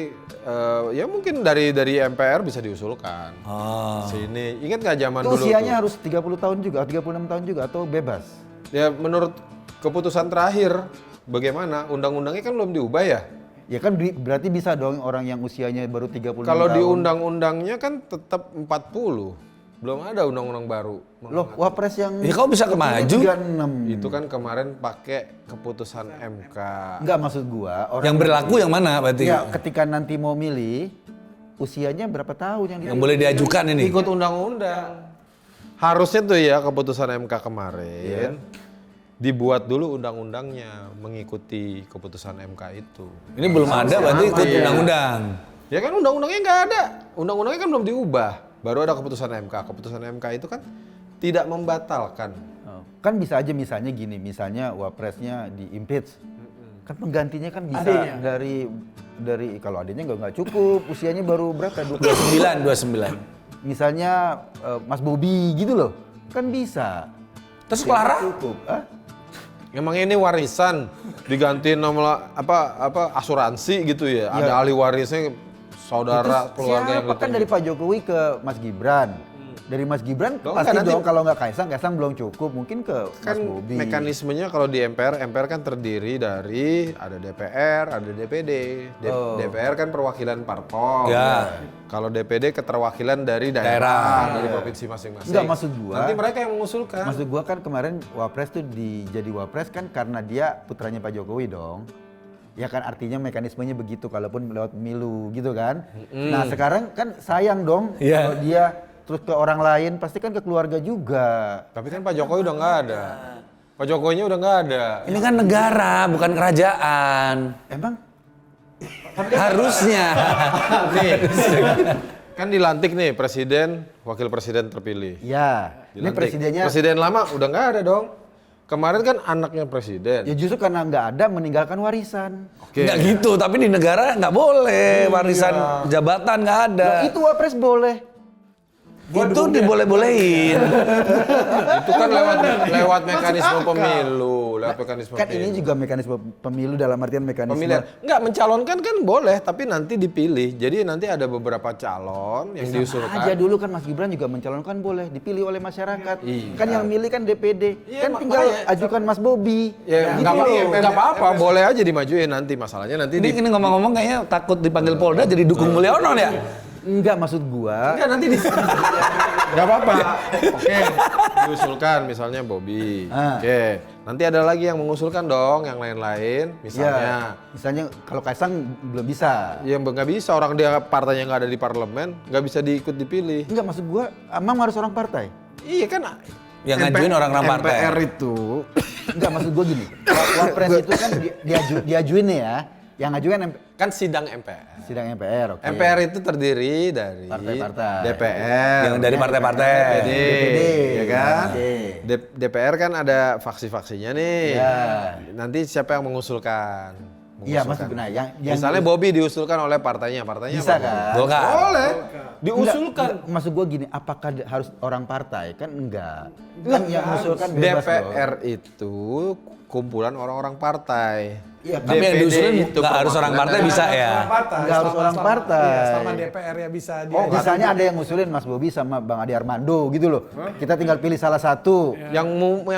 ya mungkin dari MPR bisa diusulkan. Oh. Sini, ingat nggak zaman Itu dulu usianya tuh? harus 30 tahun juga, 36 tahun juga atau bebas? Ya menurut keputusan terakhir, bagaimana? Undang-undangnya kan belum diubah ya? Ya kan berarti bisa dong orang yang usianya baru 36 Kalau tahun. di undang-undangnya kan tetap 40. Belum ada undang-undang baru. Loh, wapres yang Ya, kau bisa terpilih kemaju. 36. Itu kan kemarin pakai keputusan MK. Enggak, maksud gua orang Yang berlaku yang mana berarti? ya ketika nanti mau milih usianya berapa tahun yang Yang boleh diajukan ini? Ikut undang-undang. Harusnya tuh ya keputusan MK kemarin dibuat dulu undang-undangnya mengikuti keputusan MK itu. Ini belum ada berarti ikut iya. undang-undang. Ya kan undang-undangnya nggak ada. Undang-undangnya kan belum diubah. Baru ada keputusan MK. Keputusan MK itu kan tidak membatalkan. Oh, kan bisa aja misalnya gini, misalnya wapresnya di impeach. Kan penggantinya kan bisa dari kalau adanya nggak cukup, usianya baru berapa? 29. Misalnya Mas Bobi gitu loh. Kan bisa. Terus Clara? Cukup. Hah? Emang ini warisan diganti nama apa asuransi gitu ya? Ada ahli warisnya saudara keluarga yang Siapa kan dari Pak Jokowi ke Mas Gibran. Dari Mas Gibran Dong, pasti kan nanti- dong kalau nggak Kaisang belum cukup, mungkin ke kan Mas Bobi. mekanismenya kalau di MPR kan terdiri dari ada DPR, ada DPD. DPR kan perwakilan parpol. Ya. Kalau DPD keterwakilan dari Daerah. daerah, dari provinsi masing-masing. Enggak, maksud gua. Nanti mereka yang mengusulkan. Maksud gua kan kemarin Wapres tuh jadi Wapres kan karena dia putranya Pak Jokowi dong. Ya kan artinya mekanismenya begitu kalaupun lewat pemilu gitu kan. Nah sekarang kan sayang dong Iya. kalau dia terus ke orang lain pasti kan ke keluarga juga. Tapi kan Pak Jokowi udah nggak ada. Pak Jokowinya udah nggak ada. Ini kan negara, bukan kerajaan. Emang Harusnya. Nih, kan dilantik nih presiden, wakil presiden terpilih. Ya, ini Dilantik. presidennya. Presiden lama udah nggak ada dong. Kemarin kan anaknya presiden. Ya justru karena nggak ada meninggalkan warisan. Oke. Nggak gitu, tapi di negara nggak boleh warisan jabatan nggak ada. Nah, itu wapres boleh. Itu diboleh-bolehin. Itu kan lewat mekanisme pemilu, lewat mekanisme Kan pemilu. ini juga mekanisme pemilu dalam artian mekanisme. Pemilihan. Enggak, mencalonkan kan boleh, tapi nanti dipilih. Jadi nanti ada beberapa calon yang diusulkan. Aja dulu kan Mas Gibran juga mencalonkan boleh dipilih oleh masyarakat. Iya. Kan yang milih kan DPD. Iya, Kan tinggal makanya. ajukan Mas Bobi. Ya, Gitu loh. nggak apa-apa, boleh aja dimajuin nanti. Masalahnya nanti Ini ngomong-ngomong kayaknya takut dipanggil Polda jadi dukung Mulyono ya. Enggak, maksud gua. Enggak, nanti nggak apa-apa. Oke, diusulkan misalnya Bobi. Oke, nanti ada lagi yang mengusulkan dong, yang lain-lain. Ya, misalnya kalau Kaisang belum bisa. Ya nggak bisa, orang dia partainya nggak ada di parlemen, nggak bisa diikut dipilih. Enggak, maksud gua emang harus orang partai. Iya kan? Yang ngajuin orang-orang partai. MPR itu. Enggak, maksud gua gini. Wapres itu kan diajuin nih ya. Yang ngajuin Kan sidang MPR. sidang MPR, oke. MPR itu terdiri dari Partai-partai. DPR, Yang dari partai-partai. DPD, ya kan? DPD. DPR kan ada faksi-faksinya nih. Ya. Nanti siapa yang mengusulkan? Iya, Mengusulkan. maksud benar. Yang Misalnya Bobi diusulkan oleh partainya bisa apa? kan? Golkar. Boleh. Diusulkan. Enggak, maksud gua gini, apakah harus orang partai? Kan enggak. Kan yang mengusulkan bebas DPR dong. itu kumpulan orang-orang partai. Iya, Tapi yang DPD diusulin itu nggak harus orang partai bisa ya. Nggak harus orang partai. Iya, selama DPR ya bisa dia. Misalnya ada yang ngusulin Mas Bobi sama Bang Ade Armando gitu loh. Kita tinggal pilih salah satu. Yang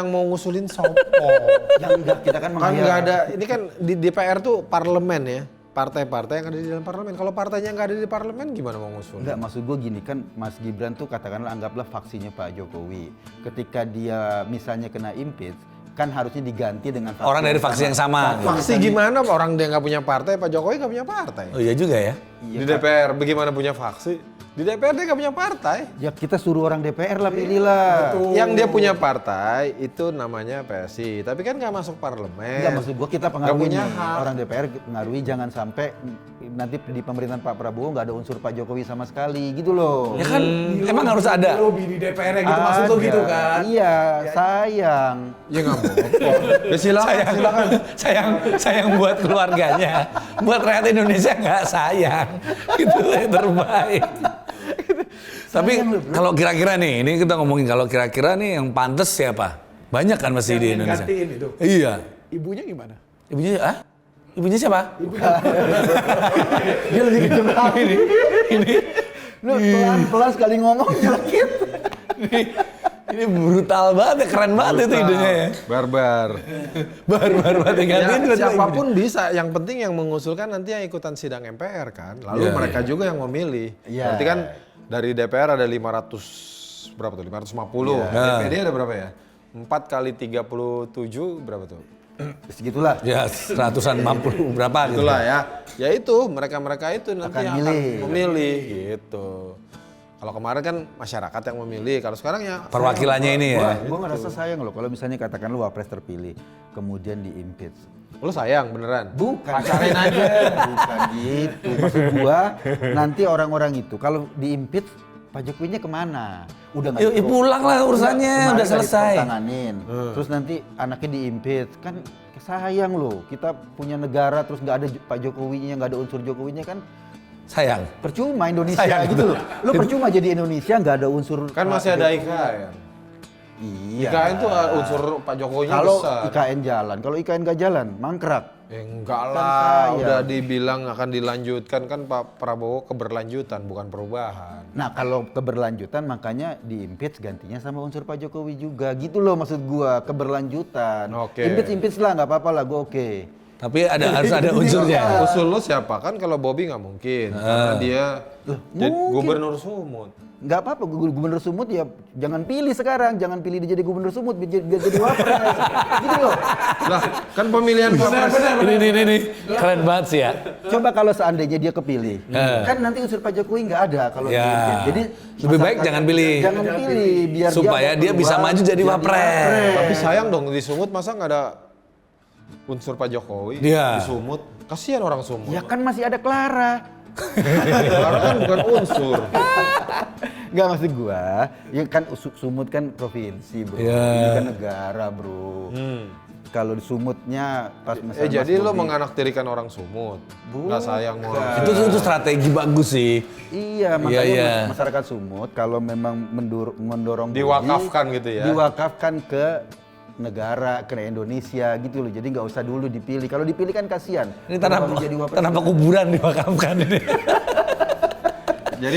mau ngusulin sopo. Yang enggak, kita kan Kan menghayal. nggak ada. Ini kan di DPR tuh parlemen ya. Partai-partai yang ada di dalam parlemen. Kalau partainya nggak ada di parlemen gimana mau ngusulin? Enggak, maksud gue gini, kan Mas Gibran tuh katakanlah anggaplah faksinya Pak Jokowi. Ketika dia misalnya kena impeach, kan harusnya diganti dengan faksi Orang dari faksi yang sama. Faksi gimana? Orang dia nggak punya partai, Pak Jokowi nggak punya partai. Oh iya juga ya. Di DPR bagaimana punya faksi? Di DPR dia nggak punya partai. Ya kita suruh orang DPR lah, pilih lah. Yang dia punya partai itu namanya PSI, tapi kan nggak masuk parlemen. Enggak, maksud gue kita Nggak pengaruhi punya nih. hak. Orang DPR pengaruhi jangan sampai nanti di pemerintahan Pak Prabowo nggak ada unsur Pak Jokowi sama sekali gitu loh. Ya kan emang harus ada. Lobby di DPR gitu maksud lu Ada. gitu kan. Iya, sayang. Ya nggak mau. Ya silakan. sayang buat keluarganya, buat rakyat Indonesia nggak sayang. Itu yang terbaik. Tapi kalau kira-kira nih, ini kita ngomongin kalau kira-kira nih yang pantas siapa? Banyak kan masih di Indonesia. Gantiin itu. Iya. Ibunya gimana? Ibunya, Ibunya siapa? Dia lebih kenceng lagi nih. Ini Lu pelan-pelan sekali ngomong nyelekit. ini brutal banget, ya, keren banget itu idenya ya. Barbar. Baru-baru banget Ya, gantiin tiba-tiba siapapun bisa. Yang penting yang mengusulkan nanti yang ikutan sidang MPR kan. Lalu Iya, mereka juga yang memilih. Iya. Berarti kan dari DPR ada 500 berapa tuh? 550. DPD ada berapa ya? 4 kali 37 berapa tuh? Segitulah. Ya, ratusan 50 berapa gitu. Itulah ya. Ya itu mereka-mereka itu nanti Akan yang milih. akan memilih gitu. Kalau kemarin kan masyarakat yang memilih. Kalau sekarang ya Perwakilannya ini ya. Gue ngerasa sayang loh kalau misalnya katakan lu wapres terpilih, kemudian di-impeach. lu sayang beneran. Bukan, pacarin aja. Bukan gitu. Maksud gua, nanti orang-orang itu kalau di-impeach, Pak Jokowinya kemana? Udah nggak Ya pulang lah urusannya, kemarin udah selesai. Tanganin. Terus nanti anaknya di-impeach, kan sayang loh. Kita punya negara terus nggak ada Pak Jokowinya, nggak ada unsur Jokowinya kan Sayang. percuma Indonesia Sayang. gitu loh. Lo percuma jadi Indonesia nggak ada unsur. Kan masih ada IKN. Iya. IKN tuh unsur Pak Jokowinya Kalau besar. IKN jalan, kalau IKN nggak jalan, mangkrak. Enggak Kan lah, sayang. udah dibilang akan dilanjutkan kan Pak Prabowo keberlanjutan bukan perubahan. Nah kalau keberlanjutan makanya di-impeach gantinya sama unsur Pak Jokowi juga. Gitu loh maksud gua, keberlanjutan. Oke. Impeach lah nggak apa-apa lah, gua oke. Tapi harus ada unsurnya. Usul lu siapa? Kan kalau Bobi nggak mungkin, karena dia jadi gubernur Sumut. Nggak apa-apa, gubernur Sumut ya jangan pilih sekarang, jangan pilih dia jadi gubernur Sumut biar jadi wapres. Gitu loh. Lah, kan pemilihan Wapres. Ini keren banget sih ya. Coba kalau seandainya dia kepilih, kan nanti unsur Pak Jokowi nggak ada kalau Ya. di-impeach. Jadi Lebih baik jangan pilih. Jangan pilih biar Supaya dia bisa berubah, maju jadi wapres. Tapi sayang dong di Sumut masa nggak ada unsur Pak Jokowi Iya. di Sumut. Kasihan orang Sumut. Ya kan masih ada Clara. Karena kan bukan unsur. Enggak, maksud gua, ya kan Sumut kan provinsi, Bro. Iya. Ini kan negara, Bro. Kalau di Sumutnya pas misalnya Jadi Mas lo Bobi- menganaktirikan orang Sumut. Nggak sayang mau orang Itu strategi bagus sih. Iya, makanya iya. masyarakat Sumut kalau memang mendorong Bobi, Diwakafkan gitu ya. Diwakafkan ke negara, ke Indonesia gitu loh. Jadi nggak usah dulu dipilih. Kalau dipilih kan kasihan. Ini Kalau jadi wapres- tanah kuburan diwakafkan ini. Jadi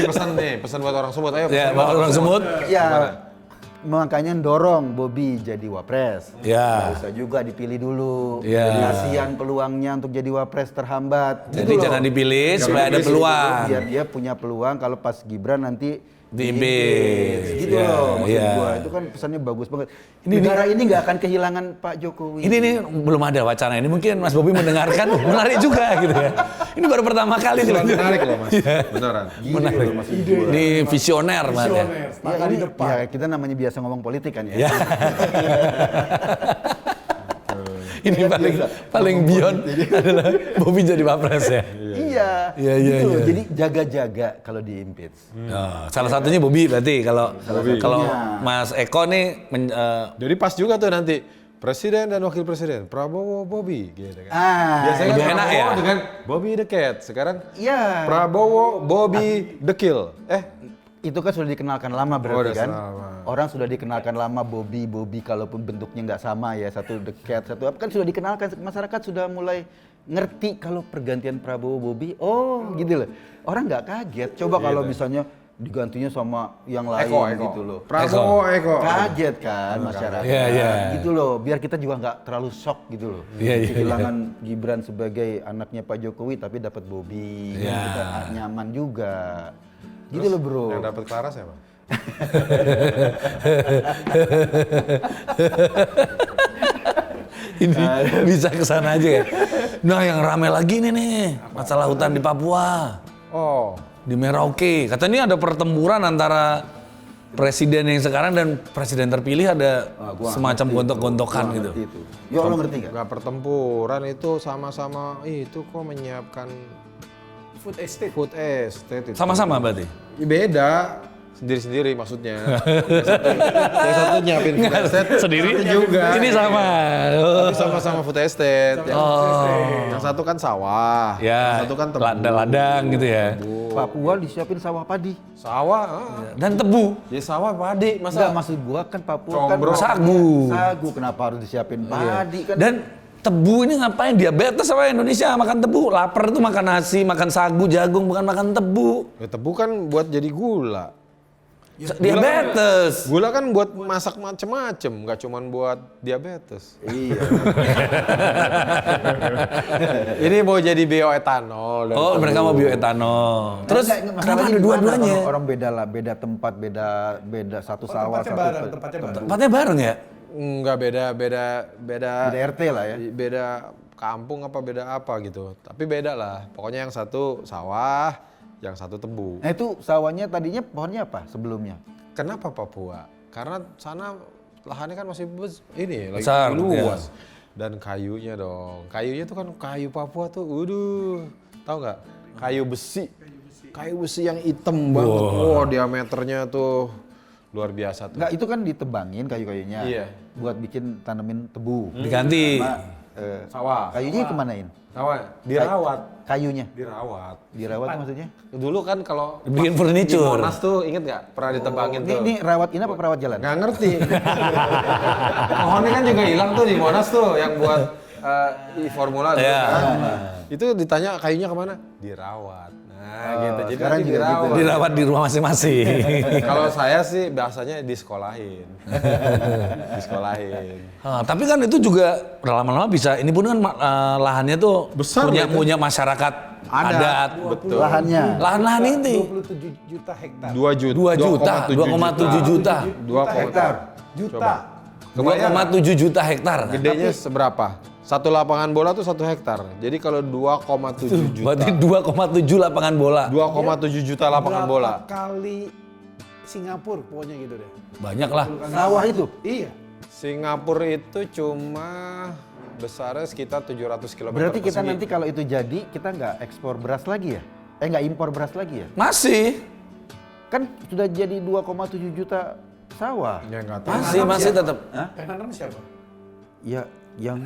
pesan buat orang Sumut. Ayo Ya, pesan buat orang Sumut. Ya, makanya dorong Bobi jadi wapres. Ya. Nggak usah juga dipilih dulu. Ya. Kasihan peluangnya untuk jadi wapres terhambat. Jadi Gitu loh. jangan dipilih supaya ada dipilih peluang. dulu, biar dia punya peluang kalau pas Gibran nanti Diimpeach. gitu Ya, loh maksud ya. gua. Itu kan pesannya bagus banget. Negara ini nggak akan kehilangan Pak Jokowi. Ini nih belum ada wacana ini, mungkin Mas Bobi mendengarkan, menarik juga gitu ya. Ini baru pertama kali nih. Menarik loh Mas. Beneran. Menarik. Ini visioner Mas ya. Ya, ini, ya, kita namanya biasa ngomong politik kan ya. Ya. Ini paling beyond adalah Bobi jadi wapres ya. Iya. Iya, iya, Gitu loh. iya. Jadi jaga-jaga kalau diimpeach. Oh, salah satunya Bobi berarti kalau Mas Eko nih Jadi pas juga tuh nanti Presiden dan Wakil Presiden Prabowo Bobi gitu kan. Biasanya kan lebih enak Prabowo ya? dengan Bobi the Cat. Sekarang Iya. Prabowo Bobi the Kill. Itu kan sudah dikenalkan lama berarti udah kan. lama. Orang sudah dikenalkan lama Bobi kalaupun bentuknya nggak sama ya, satu dekat, satu apa kan sudah dikenalkan, masyarakat sudah mulai ngerti kalau pergantian Prabowo Bobi, oh gitu loh. Orang nggak kaget. Coba kalau misalnya digantinya sama yang lain Eko. gitu loh. Prabowo Eko. Kaget kan masyarakat. Iya, iya. Gitu loh, biar kita juga nggak terlalu shock gitu loh. Iya, iya, Kehilangan Gibran sebagai anaknya Pak Jokowi tapi dapat Bobi. Iya. Kita nyaman juga. Gitu loh, Bro. Yang dapat Clara siapa? ini bisa ke sana aja ya. Nah, yang rame lagi nih masalah hutan di Papua. Oh, Di Merauke. Katanya ada pertempuran antara presiden yang sekarang dan presiden terpilih ada semacam gontok-gontokan gitu. Ngerti itu. Ya lo ngerti nggak? nggak pertempuran itu sama-sama itu kok menyiapkan Food estate. food estate itu. Sama-sama berarti? Ya, beda. Sendiri-sendiri maksudnya. Yang satu nyiapin food estate, Sendiri? satu juga. Ini sama. Oh. Tapi sama-sama food estate. Yang satu kan sawah, Ya, yang satu kan tebu. ladang-ladang gitu ya. Papua disiapin sawah padi. Sawah, Dan tebu. ya sawah padi. Enggak, Masa maksud gua kan Papua Combro. kan Sagu. Sagu kenapa harus disiapin padi kan? Dan tebu ini ngapain? Diabetes sama Indonesia makan tebu. Lapar tuh makan nasi, makan sagu, jagung, bukan makan tebu. ya, tebu kan buat jadi gula. Diabetes. Gula kan buat masak macem-macem, nggak cuma buat diabetes. Iya. Ini mau jadi bioetanol. dan Oh, tebu. mereka mau bioetanol. Terus Enggak, kenapa masalahnya ada gimana? dua-duanya? Orang beda lah, beda tempat, beda satu sawah, Tempatnya satu bareng, tempatnya bareng. Tempatnya bareng ya? Nggak beda beda RT lah ya. beda kampung apa beda apa gitu. Tapi beda lah. Pokoknya yang satu sawah, yang satu tebu. Nah itu sawahnya tadinya pohonnya apa sebelumnya? Kenapa Papua? Karena sana lahannya kan masih lagi Besar, luas. Dan kayunya dong. Kayunya tuh kan kayu Papua tuh, waduh. Tahu nggak? Kayu besi. Kayu besi yang hitam banget. Wow, diameternya tuh luar biasa tuh. Enggak, itu kan ditebangin kayu-kayunya. Iya. Buat bikin tanemin tebu. Diganti. Sawah. Kayunya kemanain? Sawah. Dirawat. Kayunya? Dirawat. Dirawat tuh maksudnya? Dulu kan kalau Bikin di furniture. Monas tuh inget nggak? Pernah ditebangin tuh. Ini rawat ini apa perawat jalan? Nggak ngerti. Pohonnya kan juga hilang tuh di Monas tuh yang buat formula tuh Iya. kan. Itu ditanya kayunya kemana? Dirawat. Nah gitu. Jadi sekarang nanti juga gitu. dirawat. Dirawat di rumah masing-masing. Kalau saya sih bahasanya disekolahin. Disekolahin. Tapi kan itu juga lama-lama bisa. Ini pun kan lahannya tuh Besar punya gitu. punya masyarakat adat. Betul. Lahannya. Lahan-lahan ini 27 juta hektar. 2 juta. 2,7 juta. 2 hektar. Juta. 2,7 juta hektar. Gedenya seberapa? Satu lapangan bola tuh 1 hektar. Jadi kalau 2,7 juta. Berarti 2,7 lapangan bola. 2,7 juta lapangan bola. Berapa kali Singapura pokoknya gitu deh. Banyak lah. Sawah itu. Iya. Singapura itu cuma besarnya sekitar 700 km Berarti kita persegi. nanti kalau itu jadi, kita nggak ekspor beras lagi ya? Nggak impor beras lagi ya? Masih. Kan sudah jadi 2,7 juta sawah. Ya nggak tahu. Masih tetap. Yang nanam siapa? Ya, yang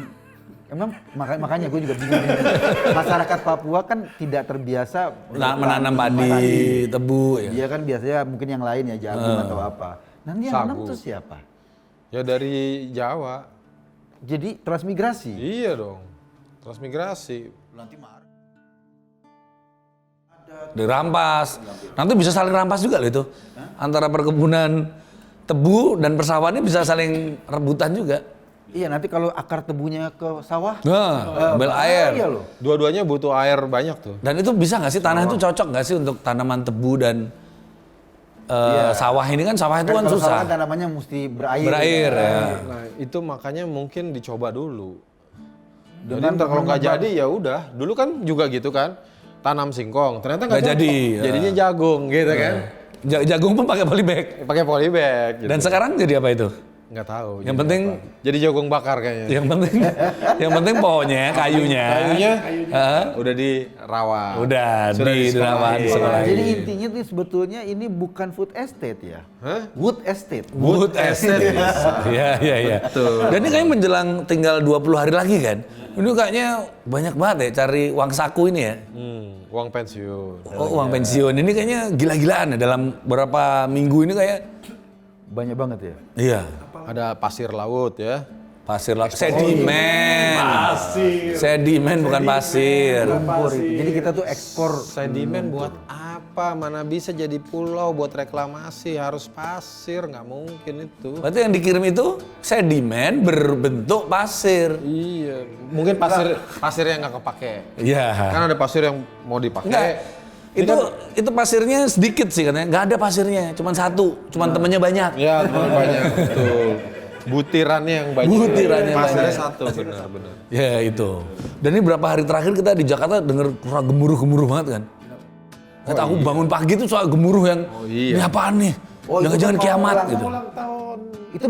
emang makanya gue juga bingung. Masyarakat Papua kan tidak terbiasa Menanam padi, tebu ya. Dia kan biasanya mungkin yang lain ya jagung atau apa. Nanti yang nanam Sagu. tuh siapa? Ya dari Jawa. Jadi transmigrasi. Iya dong. Transmigrasi. Dirampas. Nanti bisa saling rampas juga loh itu. Antara perkebunan tebu dan persawahan ini bisa saling rebutan juga. Iya, nanti kalau akar tebunya ke sawah, Nah, ambil air. bahaya loh. Dua-duanya butuh air banyak tuh. Dan itu bisa nggak sih tanah itu cocok nggak sih untuk tanaman tebu dan sawah ini kan sawah itu kan kalau susah. sawah tanamannya mesti berair. Berair ya. Nah, itu makanya mungkin dicoba dulu. Jadi Dengan ntar kalau nggak menambah- jadi ya udah. Dulu kan juga gitu kan. Tanam singkong, ternyata nggak Nggak cocok. jadi. Jadinya jagung gitu kan. Jagung pun pakai polybag. Pakai polybag gitu. Dan sekarang jadi apa itu? Nggak tahu. Yang jadi penting apa. Jadi jagung bakar kayaknya. yang penting pohonnya, kayunya. Kayunya Hah? udah dirawat. Udah Sudah dirawat, disekolahin. disekolahin. Jadi intinya tuh sebetulnya ini bukan food estate ya. Hah? Wood estate. Wood estate. Iya, iya, iya. Dan ini kayaknya menjelang tinggal 20 hari lagi kan. Ini kayaknya banyak banget ya cari uang saku ini ya. Uang pensiun. Oh, uang pensiun ini kayaknya gila-gilaan ya dalam beberapa minggu ini kayak Banyak banget ya. iya. Ada pasir laut ya. Pasir laut, sedimen. Sedimen bukan pasir. Lumpur itu. Jadi kita tuh ekspor Sedimen buat apa? Mana bisa jadi pulau buat reklamasi? Harus pasir, nggak mungkin itu. Berarti yang dikirim itu sedimen berbentuk pasir. Iya, mungkin pasir yang nggak kepake. Iya. Kan ada pasir yang mau dipakai. Enggak. Itu pasirnya sedikit sih katanya. Nggak ada pasirnya, cuman satu, cuman temennya banyak. Ya, terlalu banyak. Betul. Butirannya yang banyak. Butirannya Pasirnya banyak. satu, benar-benar. Ya itu. Dan ini berapa hari terakhir kita di Jakarta denger suara gemuruh-gemuruh banget kan. Kata aku bangun pagi tuh soal gemuruh yang iya. ini apaan nih? Oh, itu Jangan-jangan kan kiamat mau gitu. Ulang tahun. itu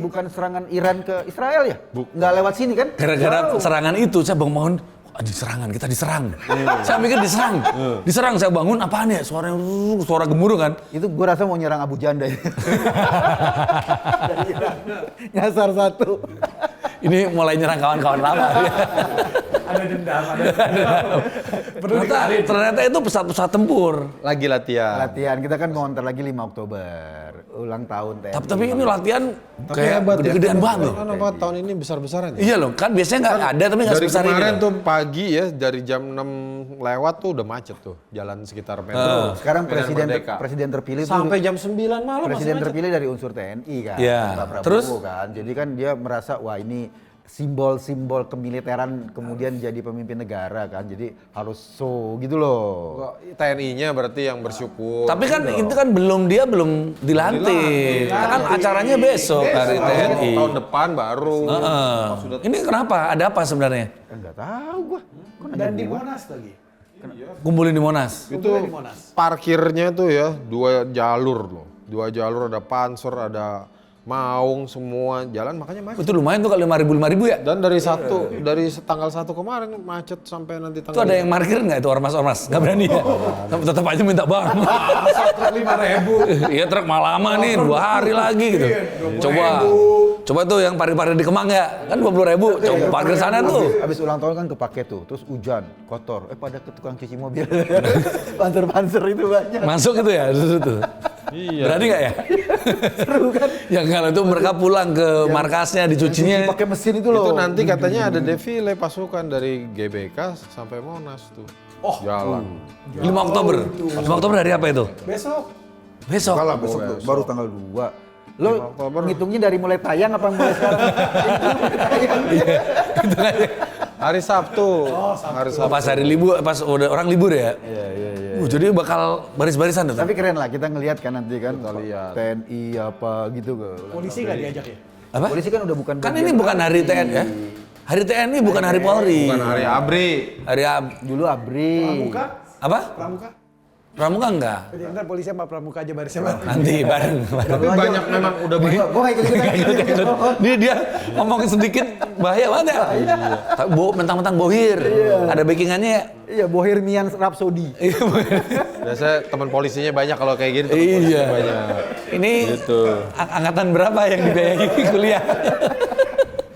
bukan serangan Iran ke Israel ya? Nggak lewat sini kan? Gara-gara serangan itu saya bangun, serangan, kita diserang. Saya mikir diserang. Diserang, saya bangun apaan ya? Suara gemuruh kan. Itu gue rasa mau nyerang Abu Janda. Nyasar satu. Ini mulai nyerang kawan-kawan lama. Ada dendam, ada dendam. Ternyata itu pesawat-pesawat tempur. Lagi latihan. Latihan kita kan mau ntar lagi 5 Oktober. Ulang tahun TNI. Tapi ini latihan Tapi kayak hebat ya. gede-gedean banget loh. Kan apa tahun ini besar-besaran ya? Iya loh, kan biasanya nggak ada tapi nggak Dari sebesar ini. kemarin loh. tuh pagi ya, dari jam 6 lewat tuh udah macet tuh. Jalan sekitar metro. Sekarang Medan Merdeka. presiden terpilih tuh Sampai jam 9 malam presiden masih macet. terpilih dari unsur TNI kan, Iya. Pak Prabowo Terus? kan. Jadi kan dia merasa wah ini simbol-simbol kemiliteran kemudian jadi pemimpin negara kan. Jadi harus show gitu loh. TNI-nya berarti yang bersyukur. Tapi kan itu kan belum dilantik. Kan acaranya besok hari TNI. Tahun depan baru. Heeh. Ini kenapa? Ada apa sebenarnya? Enggak tahu gua. Kok nanya Dan di gua? Monas lagi. Kumpulin di Monas. Itu parkirnya tuh ya 2 jalur loh. 2 jalur, ada Pansor, ada Maung, semua jalan makanya macet. Itu lumayan tuh kalau 5.000 ya. Dan dari tanggal 1 kemarin macet sampai nanti Itu tanggal ada yang parkir nggak itu ormas-ormas? Nggak berani ya? Tetap aja minta bang. Truk 5.000. Iya truk malah lama nih 2 hari lagi gitu. Coba tuh yang parkir-parkir di Kemang ya, kan 20.000. Coba parkir sana tuh. Abis ulang tahun kan kepake tuh, terus hujan, kotor. Pada ke tukang cuci mobil. Panser-panser itu banyak. Masuk gitu ya, tuh. Iya. Berani nggak ya? Seru kan? Ya kalau itu mereka pulang ke markasnya dicucinya. Pakai mesin itu loh. Itu nanti katanya ada defile pasukan dari GBK sampai Monas tuh. Jalan. 5 Oktober. 5 Oktober hari apa itu? Besok. Besok. Kalah besok tuh, baru tanggal 2. Lo ngitungnya dari mulai tayang apa mulai sekarang? Hari Sabtu. Hari Sabtu. Pas hari libur, pas udah orang libur ya? Iya. Jadi bakal baris-barisan tuh. Tapi keren lah, kita ngelihat kan nanti kan lihat. TNI apa gitu. Polisi nggak diajak ya? Apa? Polisi kan udah bukan Kan bagian ini bukan hari TNI ya? Hari TNI bukan hari Polri. Bukan hari ABRI. Hari dulu ABRI. Pramuka? apa? Pramuka? Pramuka enggak? Ntar polisi sama Pramuka aja barisnya bareng. Nanti bareng. Tapi banyak memang udah banyak. Gue kayak gitu-gitu. Dia ngomongin sedikit bahaya banget ya. Mentang-mentang bohir. Ada backingannya ya. Iya, Bohemian Rhapsody. Biasanya teman polisinya banyak kalau kayak gini. Teman Iya. polisinya banyak. Ini Gitu. angkatan berapa yang dibiayai kuliah?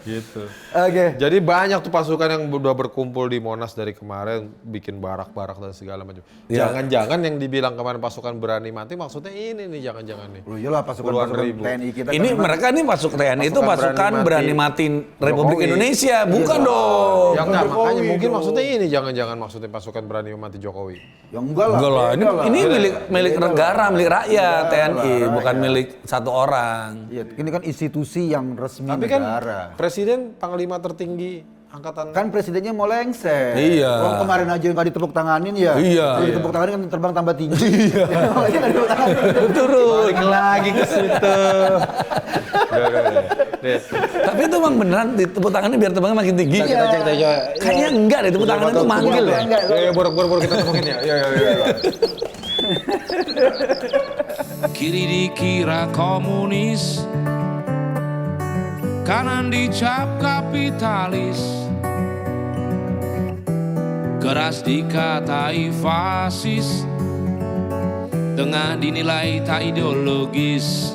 Gitu. Oke. Jadi banyak tuh pasukan yang udah berkumpul di Monas dari kemarin, bikin barak-barak dan segala macam. Ya. Jangan-jangan yang dibilang kemarin pasukan berani mati maksudnya ini nih, jangan-jangan nih. Loh, iyalah Puluhan pasukan ribu. TNI kita Ini kan memang- mereka nih masuk TNI itu Pasukan pasukan berani berani mati mati Republik Jokowi. Indonesia, bukan dong. Ya enggak, Jokowi makanya mungkin dong. maksudnya ini, jangan-jangan maksudnya pasukan berani mati Jokowi. Ya enggak lah. Enggak lah, beda lah. ini milik negara, milik rakyat, Beda TNI, lah, bukan rakyat. milik satu orang. Iya, ini kan institusi yang resmi Tapi kan negara. presiden panglima tertinggi angkatan. Kan presidennya mau lengser. Iya. Orang kemarin aja nggak ditepuk tanganin ya. Iya. Kalau ditepuk tanganin kan terbang tambah tinggi. Iya. Makanya nggak ditepuk tanganin. Turun. Balik lagi ke situ. Udah. Tapi itu emang beneran ditepuk tangannya biar terbangnya makin tinggi. Kita cek deh, coba. Kayaknya enggak deh, tepuk tangan itu manggil ya. Enggak. Ya, buru-buru kita temukin ya. Ya. Kiri dikira komunis, kanan dicap kapitalis, keras dikatai fasis, tengah dinilai tak ideologis.